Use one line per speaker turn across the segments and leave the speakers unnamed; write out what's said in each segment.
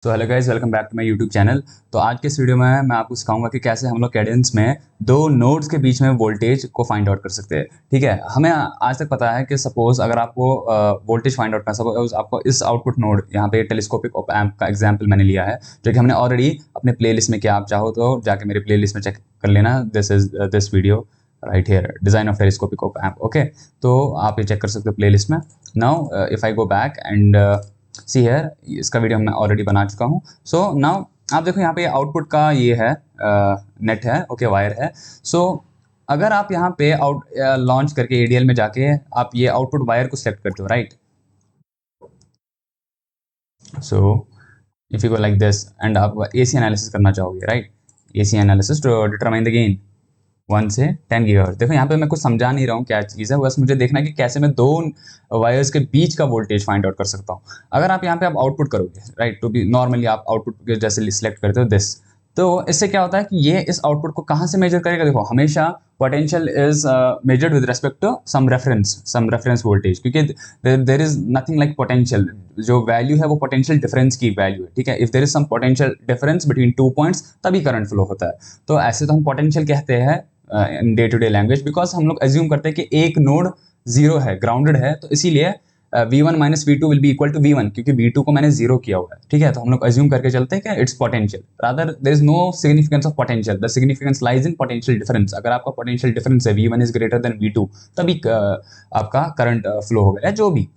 तो hello guys, welcome back to my YouTube channel. तो आज के इस वीडियो में मैं आपको सिखाऊंगा कि कैसे हम लोग कैडेंस में दो नोड्स के बीच में वोल्टेज को फाइंड आउट कर सकते हैं। ठीक है, हमें आज तक पता है कि सपोज अगर आपको वोल्टेज फाइंड आउट करना, सपोज आपको इस आउटपुट नोड यहाँ पे टेलीस्कोपिक ऑप एम्प का एग्जांपल मैंने लिया है, जो कि हमने ऑलरेडी अपने प्लेलिस्ट में किया। आप चाहो तो जाके मेरे प्लेलिस्ट में चेक कर लेना। This is this video right here, design of telescopic op amp. Okay, तो आप ये चेक कर सकते हो प्लेलिस्ट में। Now if I go back and see here, इसका वीडियो मैं ऑलरेडी बना चुका हूँ। सो नाउ आप देखो यहाँ पे आउटपुट का ये है, नेट है, ओके, वायर है। सो अगर आप यहाँ पे आउट लॉन्च करके एडीएल में जाके आप ये आउटपुट वायर को सेलेक्ट करते हो, right. So if you go like this and आप एसी एनालिसिस करना चाहोगे, right, AC analysis to determine the gain 1 से 10 गीगाहर्ट्ज। देखो यहाँ पे मैं कुछ समझा नहीं रहा हूँ क्या चीज़ है, बस मुझे देखना है कि कैसे मैं दो वायर्स के बीच का वोल्टेज फाइंड आउट कर सकता हूँ। अगर आप यहाँ पे आप आउटपुट करोगे, राइट, टू बी नॉर्मली आप आउटपुट के जैसे सिलेक्ट करते हो दिस, तो इससे क्या होता है कि ये इस आउटपुट को कहाँ से मेजर करेगा। देखो, हमेशा potential is measured with respect to some reference voltage, क्योंकि there is nothing like potential. जो वैल्यू है वो पोटेंशियल डिफरेंस की वैल्यू है, ठीक है। If there is some potential difference between 2 points तभी करंट फ्लो होता है। तो ऐसे तो हम पोटेंशियल कहते हैं in day to day language, because हम लोग एज्यूम करते हैं कि एक नोड जीरो है, ग्राउंडेड है, तो इसीलिए V1 minus V2 will be equal to V1, क्योंकि V2 को मैंने जीरो किया हुआ है, ठीक है। तो हम लोग एज्यूम करके चलते हैं कि it's potential, rather there is no significance of potential, the significance lies in potential difference. अगर आपका पोटेंशियल डिफरेंस है V1 is greater than V2, तभी आपका करंट फ्लो होगा या जो भी।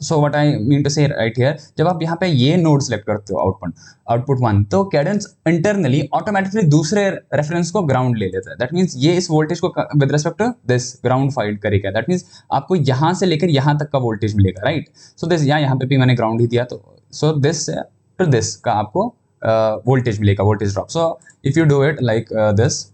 So what I mean to say right here, जब आप यहाँ पे ये नोड सेलेक्ट करते हो आउटपुट 1, तो कैडेंस इंटरनली ऑटोमेटिकली दूसरे रेफरेंस को ग्राउंड ले लेता है। दैट मीन्स ये इस वोल्टेज को with respect to this ground find करेगा। दैट मीन्स आपको यहाँ से लेकर यहाँ तक का वोल्टेज मिलेगा, राइट। सो दिस, यहाँ पे भी मैंने ग्राउंड ही दिया, तो सो दिस टू दिस का आपको वोल्टेज मिलेगा, voltage drop. So if you do it like this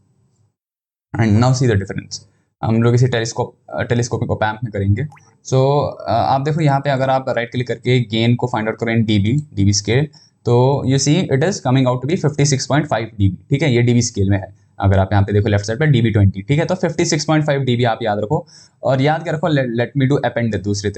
and now see the difference, हम लोग इसे टेलीस्कोपिक ऑप एम्प में करेंगे। सो आप देखो यहाँ पे अगर आप राइट क्लिक करके गेन को फाइंड आउट करें इन डीबी स्केल, तो you see it is coming out to be 56.5 dB, ठीक है। ये डीबी स्केल में है। अगर आप यहाँ पे देखो लेफ्ट साइड पे DB20, ठीक है, तो 56.5 डीबी आप याद रखो। और याद क्या रखो, लेट मी डू अपेंड दूसरे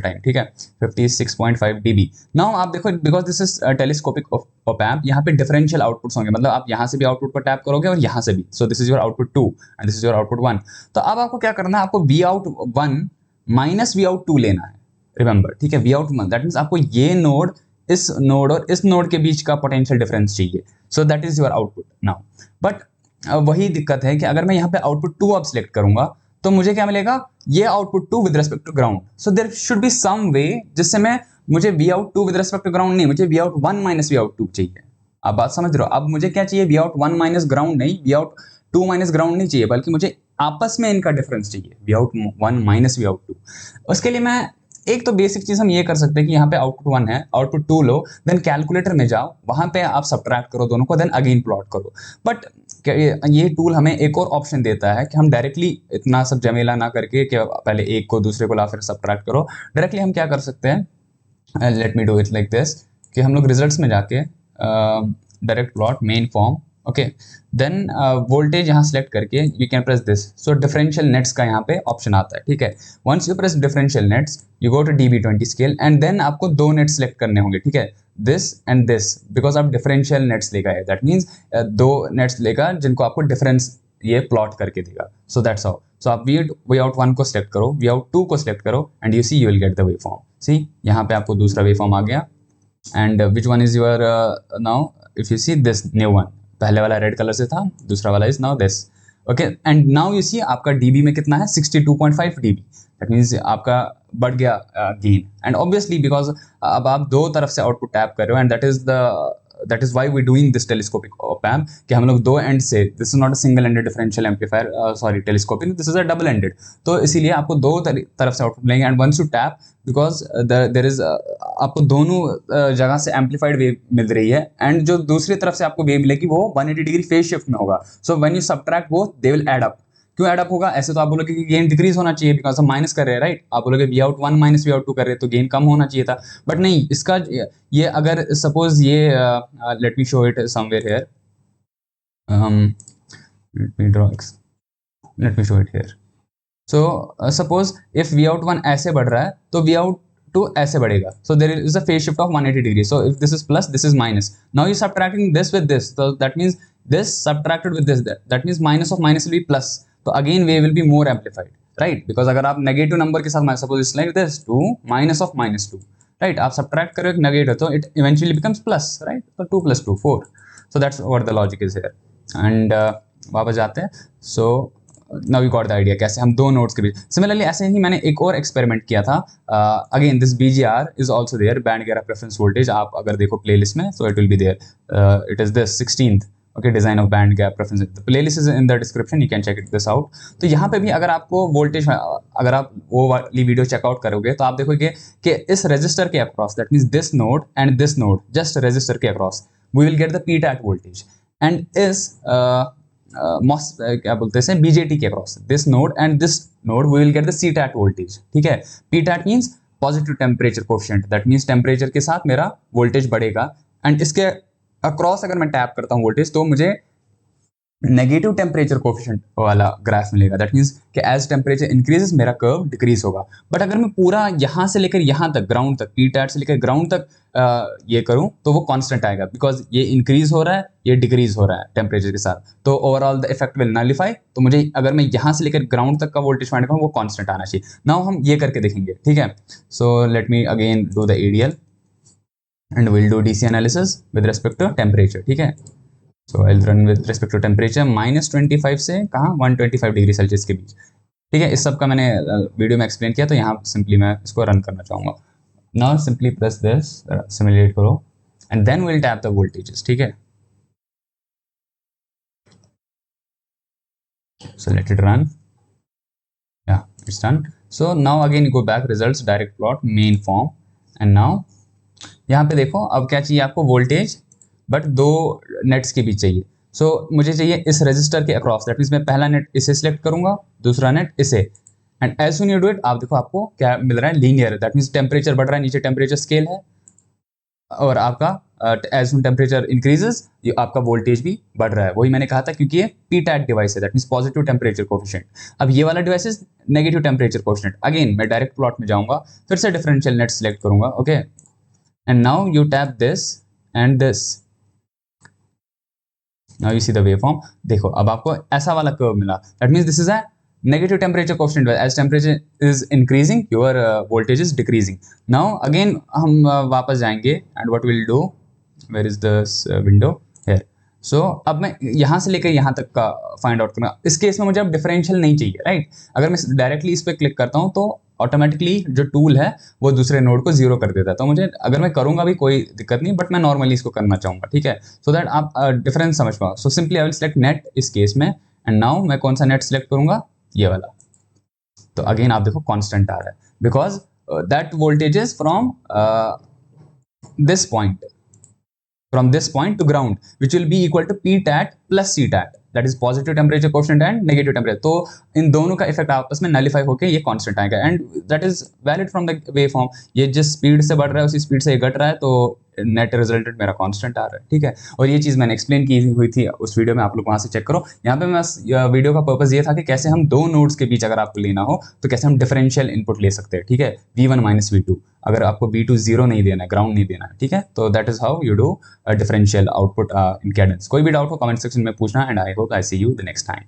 टाइम, ठीक है, 56.5 डीबी। नाउ आप देखो, because this is telescopic op amp, यहाँ पे डिफरेंशियल आउटपुट्स होंगे, मतलब आप यहाँ से भी आउटपुट को टैप करोगे और यहाँ से भी। So this is your output 2 and this is your output 1। तो अब आपको क्या करना है, आपको Vout1 माइनस Vout2 लेना है, रिमेंबर, ठीक है। Vout1 दैट मीन्स आपको ये नोड, इस नोड और इस नोड के बीच का पोटेंशियल डिफरेंस चाहिए। So that is your output now. But वही दिक्कत है कि अगर मैं यहाँ पे आउटपुट 2 अब सिलेक्ट करूंगा, तो मुझे क्या मिलेगा, ये output 2 with respect to ground. So there should be some way जिससे मैं, मुझे Vout2 with respect to ground नहीं, मुझे Vout1 माइनस Vout2 चाहिए। आप बात समझ रहे हो। अब मुझे क्या चाहिए, Vout1 माइनस ग्राउंड नहीं, Vout2 माइनस ग्राउंड नहीं चाहिए, बल्कि मुझे आपस में इनका डिफरेंस चाहिए, Vout1 माइनस Vout2। उसके लिए मैं एक तो बेसिक चीज हम ये कर सकते हैं कि यहाँ पे आउटपुट 1 है, आउटपुट 2 लो, देन कैलकुलेटर में जाओ, वहां पे आप सब्ट्रैक्ट करो दोनों को, देन अगेन प्लॉट करो। बट ये टूल हमें एक और ऑप्शन देता है कि हम डायरेक्टली इतना सब जमेला ना करके कि पहले एक को दूसरे को ला फिर सब्ट्रैक्ट करो, डायरेक्टली हम क्या कर सकते हैं, let me do it like this, कि हम लोग रिजल्ट्स में जाके direct plot main form, okay, then voltage यहाँ सेलेक्ट करके you can press this. So differential nets का यहाँ पे ऑप्शन आता है, ठीक है। Once you press differential nets, you go to DB20 scale and then आपको दो नेट्स सेलेक्ट करने होंगे, ठीक है, दिस एंड दिस, बिकॉज आप डिफरेंशियल नेट्स लेगा है, दैट मीन्स दो नेट्स लेगा जिनको आपको डिफरेंस ये प्लॉट करके देगा। So that's how. सो आप Vout1 को सिलेक्ट करो, Vout2 को सिलेक्ट करो and you see you will get the waveform. See यहाँ पे आपको दूसरा वे फॉर्म आ गया। And which one is your now, if you see this new one, पहले वाला रेड कलर से था, दूसरा वाला is now this, okay. And now you see आपका डीबी में कितना है, 62.5 डीबी। दैट मीन्स आपका बढ़ गया गेन, एंड ऑब्वियसली बिकॉज अब आप दो तरफ से आउटपुट टैप कर रहे हो, and that is why we doing this telescopic op amp, कि हम लोग दो एंड से, this is not a single ended differential amplifier, sorry telescopic, this is a double ended. तो इसीलिए आपको दो तरफ से आउटपुट लेंगे, and once you tap, because there is आपको दोनों जगह से एम्पलीफाइड वेव मिल रही है, एंड जो दूसरी तरफ से आपको वेव मिलेगी वो 180 डिग्री फेज शिफ्ट में होगा। So when you subtract both they will add up. क्यों एड अप होगा, ऐसे तो आप बोलोगे कि गेन डिक्रीज होना चाहिए, बिकॉज हम माइनस कर रहे हैं, राइट। आप बोलोगे Vout1 माइनस Vout2 कर रहे हैं तो गेन कम होना चाहिए था, बट नहीं, इसका ये अगर सपोज ये let me show it somewhere here, let me draw, let me show it here. So suppose if Vout1 ऐसे बढ़ रहा है तो टू ऐसे बढ़ेगा. So there is a phase shift of 180 degree. So if this is plus, this is minus. Now you subtracting this with this, so that means this subtracted with this, that means minus of minus will be plus. तो again wave will be more amplified, right? Because अगर आप negative number के साथ, suppose it's like this 2 minus of minus 2, right? आप subtract करो एक negative तो it eventually becomes plus, right? So 2 plus 2 4. So that's what the logic is here. And वापस जाते हैं. So now you got the idea कैसे हम दो नोड्स के बीच. सिमिलरली ऐसे ही मैंने एक और एक्सपेरिमेंट किया था. Again this BGR is also there, band gap reference voltage. आप अगर देखो प्लेलिस्ट में, so it will be there. It is this 16th, okay, design of band gap reference. The playlist is in the description, you can check it this out. तो यहाँ पे भी अगर आपको वोल्टेज, अगर आप वो वाली वीडियो चेकआउट करोगे तो आप देखोगे कि इस रजिस्टर के across, that means this node and this node, just register के across we will get the PTAT voltage. And इस क्या बोलते हैं BJT के across, this node and this node we will get the CTAT voltage. ठीक है, PTAT means positive temperature coefficient, that means temperature के साथ मेरा वोल्टेज बढ़ेगा. एंड इसके अक्रॉस अगर मैं टैप करता हूँ वोल्टेज तो मुझे नेगेटिव टेम्परेचर कोफिशिएंट वाला ग्राफ मिलेगा. दैट मीन्स कि एज टेम्परेचर इंक्रीजेस मेरा कर्व डिक्रीज होगा. बट अगर मैं पूरा यहाँ से लेकर यहाँ तक, ग्राउंड तक, PTAT से लेकर ग्राउंड तक ये करूँ तो वो कांस्टेंट आएगा, बिकॉज ये इंक्रीज हो रहा है, ये डिक्रीज हो रहा है टेम्परेचर के साथ. तो overall the effect will nullify. तो मुझे अगर मैं यहाँ से लेकर ग्राउंड तक का वोल्टेज फाइंड करूँ वो कांस्टेंट आना चाहिए. नाउ हम ये करके देखेंगे. ठीक है, so let me again do the ADL and will do DC analysis with respect to temperature. ठीक है, so I will run with respect to temperature -25 से कहाँ 125 डिग्री सेल्सियस के बीच. ठीक है, इस सब का मैंने वीडियो में एक्सप्लेन किया, तो यहाँ सिंपली मैं इसको रन करना चाहूँगा. Now simply press this, simulate करो and then will tap the voltages. ठीक है, so let it run. Yeah it's done. So now again go back, results, direct plot, main form. And now यहाँ पे देखो अब क्या चाहिए आपको, वोल्टेज, बट दो नेट्स के बीच चाहिए. सो मुझे चाहिए इस रजिस्टर के अक्रॉस, दैट मीन्स मैं पहला नेट इसे सिलेक्ट करूंगा, दूसरा नेट इसे. And as soon you do it, आप देखो आपको क्या मिल रहा है, लीनियर. दैट मीन्स टेम्परेचर बढ़ रहा है, नीचे टेम्परेचर स्केल है, और आपका एज सून टेम्परेचर इंक्रीजेस आपका वोल्टेज भी बढ़ रहा है. वही मैंने कहा था, क्योंकि ये PTAT डिवाइस है, that means positive temperature coefficient. अब ये वाला device is negative temperature coefficient. Again मैं डायरेक्ट प्लॉट में जाऊंगा, फिर से डिफरेंशियल नेट सेलेक्ट करूंगा. Okay, and now you tap this and this. Now you see the waveform. देखो अब आपको ऐसा वाला कर्व मिला. That means this is a negative temperature coefficient. As temperature is increasing, your voltage is decreasing. Now again हम वापस जाएंगे and what we'll do? Where is this window? Here. So अब मैं यहाँ से लेकर यहाँ तक का फाइंड आउट करूँगा. इस केस में मुझे अब डिफरेंशियल नहीं चाहिए, राइट? अगर मैं डायरेक्टली इस पर क्लिक करता हूँ तो ऑटोमेटिकली जो टूल है वो दूसरे नोड को जीरो कर देता है. तो मुझे अगर मैं करूंगा भी कोई दिक्कत नहीं, बट मैं नॉर्मली इसको करना चाहूंगा. ठीक है, सो दैट आप डिफरेंस समझ पाओ. So simply I will select net इस केस में. एंड नाउ मैं कौन सा नेट सेलेक्ट करूंगा, ये वाला. तो अगेन आप देखो कांस्टेंट आ रहा है, because that voltage is from this point, from this point to ground, which will be equal to PTAT plus CTAT, that is positive temperature coefficient and negative temperature. तो इन दोनों का इफेक्ट आपस में nullify होकर ये constant आएगा. And that is valid from the wave form. ये जिस स्पीड से बढ़ रहा है उसी स्पीड से ये घट रहा है, तो नेट रिजल्टेड मेरा कांस्टेंट आ रहा है. ठीक है, और ये चीज़ मैंने एक्सप्लेन की हुई थी उस वीडियो में, आप लोग वहाँ से चेक करो. यहाँ पे मैं वीडियो का पर्पस ये था कि कैसे हम दो नोड्स के बीच अगर आपको लेना हो तो कैसे हम डिफरेंशियल इनपुट ले सकते हैं. ठीक है, V1 - V2, अगर आपको V2 0 नहीं देना है, ग्राउंड नहीं देना है. ठीक है, तो that is how you do differential output in Cadence. कोई भी डाउट हो कमेंट सेक्शन में पूछना. And I hope I see you the next time.